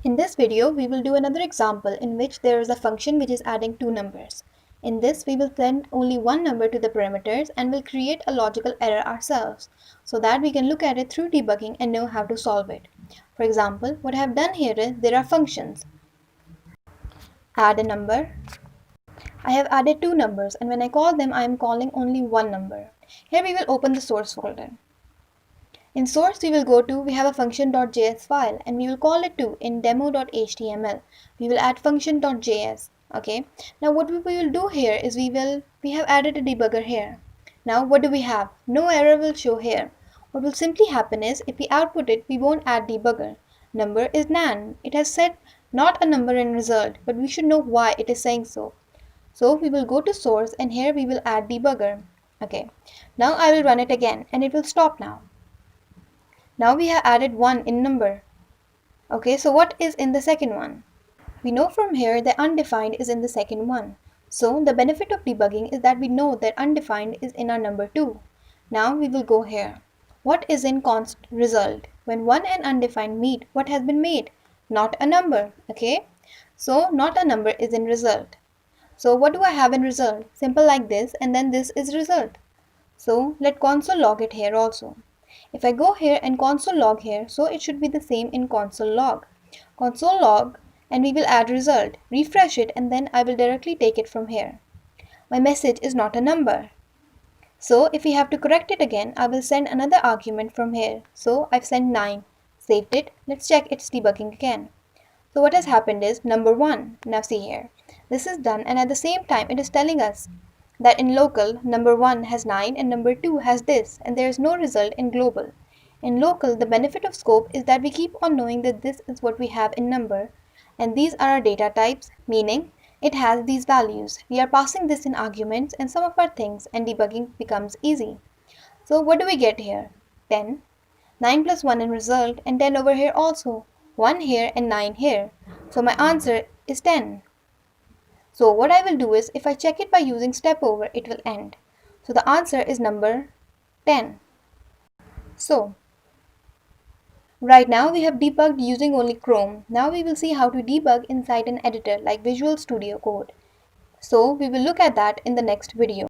In this video, we will do another example in which there is a function which is adding two numbers. In this, we will send only one number to the parameters and will create a logical error ourselves so that we can look at it through debugging and know how to solve it. For example, what I have done here is there are functions. Add a number. I have added two numbers, and when I call them, I am calling only one number. Here we will open the source folder. In source we have a function.js file and we will call it to in demo.html. We will add function.js. Okay. Now what we will do here is we have added a debugger here. Now what do we have? No error will show here. What will simply happen is if we output it, we won't add debugger. Number is nan. It has said not a number in result, but we should know why it is saying so. So we will go to source and here we will add debugger. Okay. Now I will run it again and it will stop now. Now we have added 1 in number. Okay, so what is in the second one? We know from here that undefined is in the second one. So the benefit of debugging is that we know that undefined is in our number 2. Now we will go here. What is in const result? When 1 and undefined meet, what has been made? Not a number. Okay, so not a number is in result. So what do I have in result? Simple like this, and then this is result. So let console log it here also. If I go here and console log here, so it should be the same in console log. Console log and we will add result. Refresh it and then I will directly take it from here. My message is not a number. So if we have to correct it again, I will send another argument from here. So I've sent 9. Saved it. Let's check its debugging again. So what has happened is number 1. Now see here. This is done and at the same time it is telling us that in local, number 1 has 9 and number 2 has this, and there is no result in global. In local, the benefit of scope is that we keep on knowing that this is what we have in number, and these are our data types, meaning it has these values. We are passing this in arguments and some of our things, and debugging becomes easy. So what do we get here? 10. 9 plus 1 in result, and 10 over here also. 1 here and 9 here. So my answer is 10. So what I will do is, if I check it by using step over, it will end. So the answer is number 10. So right now we have debugged using only Chrome. Now we will see how to debug inside an editor like Visual Studio Code. So we will look at that in the next video.